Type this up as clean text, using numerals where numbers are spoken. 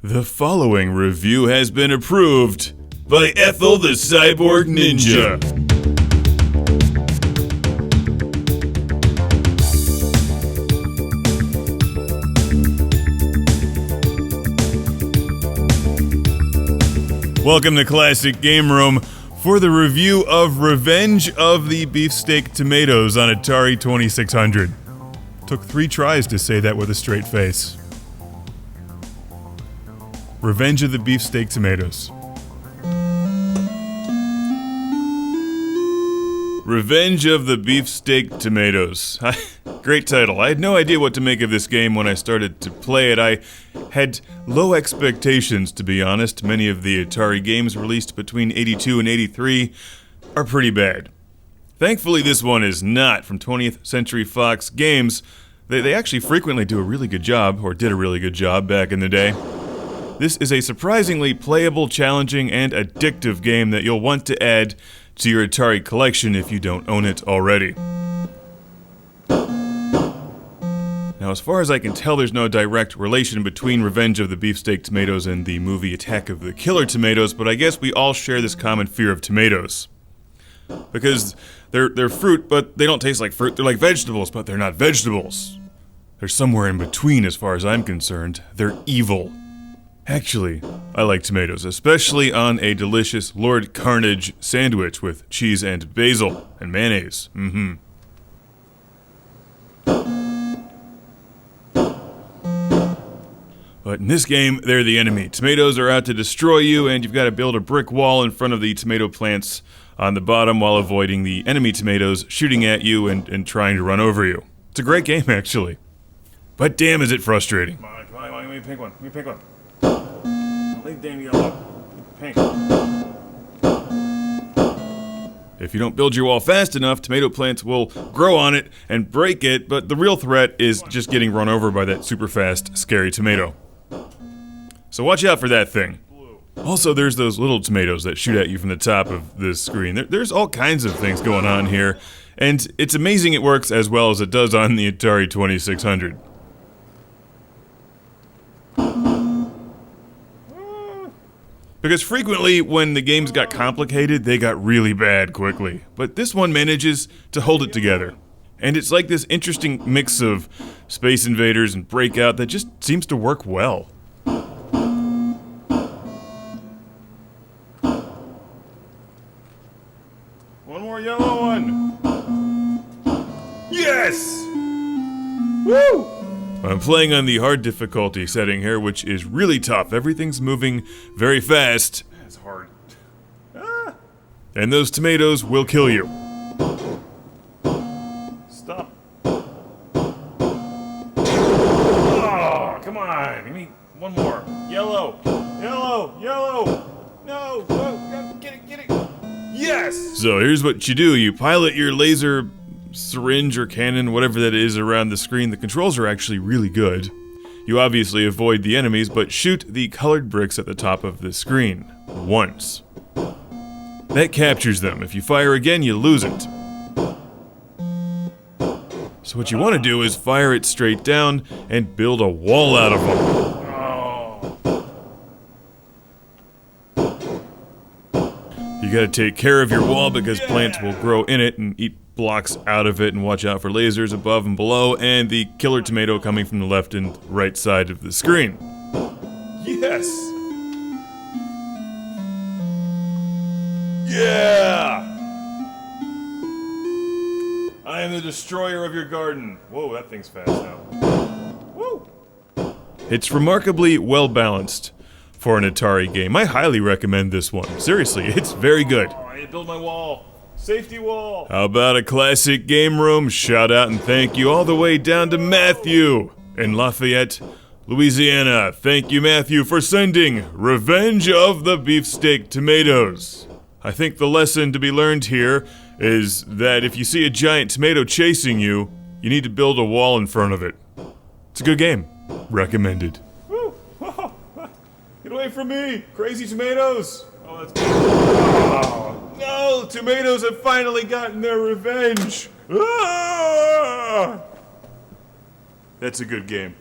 The following review has been approved by Ethel the Cyborg Ninja. Welcome to Classic Game Room for the review of Revenge of the Beefsteak Tomatoes on Atari 2600. Took 3 tries to say that with a straight face. Revenge of the Beefsteak Tomatoes. Revenge of the Beefsteak Tomatoes. Great title. I had no idea what to make of this game when I started to play it. I had low expectations, to be honest. Many of the Atari games released between 82 and 83 are pretty bad. Thankfully, this one is not from 20th Century Fox Games. They actually frequently do a really good job, or did a really good job back in the day. This is a surprisingly playable, challenging, and addictive game that you'll want to add to your Atari collection if you don't own it already. Now, as far as I can tell, there's no direct relation between Revenge of the Beefsteak Tomatoes and the movie Attack of the Killer Tomatoes, but I guess we all share this common fear of tomatoes. Because they're fruit, but they don't taste like fruit. They're like vegetables, but they're not vegetables. They're somewhere in between as far as I'm concerned. They're evil. Actually, I like tomatoes, especially on a delicious Lord Carnage sandwich with cheese and basil and mayonnaise. But in this game, they're the enemy. Tomatoes are out to destroy you, and you've got to build a brick wall in front of the tomato plants on the bottom while avoiding the enemy tomatoes shooting at you and trying to run over you. It's a great game, actually. But damn, is it frustrating. Come on, give me a pink one. Give me a pink one. Damn yellow. Pink. If you don't build your wall fast enough, tomato plants will grow on it and break it, but the real threat is just getting run over by that super fast, scary tomato. So watch out for that thing. Also, there's those little tomatoes that shoot at you from the top of this screen. There's all kinds of things going on here, and it's amazing it works as well as it does on the Atari 2600. Because frequently, when the games got complicated, they got really bad quickly. But this one manages to hold it together. And it's like this interesting mix of Space Invaders and Breakout that just seems to work well. One more yellow one! Yes! Woo! I'm playing on the hard difficulty setting here, which is really tough. Everything's moving very fast. It's hard. And those tomatoes will kill you. Stop. Oh, come on. Give me one more. Yellow. Yellow. Yellow. No. Get it. Yes! So here's what you do. You pilot your laser syringe or cannon, whatever that is, around the screen. The controls are actually really good. You obviously avoid the enemies, but shoot the colored bricks at the top of the screen. Once. That captures them. If you fire again, you lose it. So what you want to do is fire it straight down and build a wall out of them. You gotta take care of your wall because plants will grow in it and eat blocks out of it, and watch out for lasers above and below, and the killer tomato coming from the left and right side of the screen. Yes! Yeah! I am the destroyer of your garden. Whoa, that thing's fast now. Woo! It's remarkably well balanced for an Atari game. I highly recommend this one. Seriously, it's very good. Oh, I need to build my wall. Safety wall! How about a Classic Game Room shout out and thank you all the way down to Matthew in Lafayette, Louisiana. Thank you, Matthew, for sending Revenge of the Beefsteak Tomatoes. I think the lesson to be learned here is that if you see a giant tomato chasing you, you need to build a wall in front of it. It's a good game. Recommended. Woo! Get away from me! Crazy tomatoes! Oh, that's good. Oh. No, tomatoes have finally gotten their revenge. Ah! That's a good game.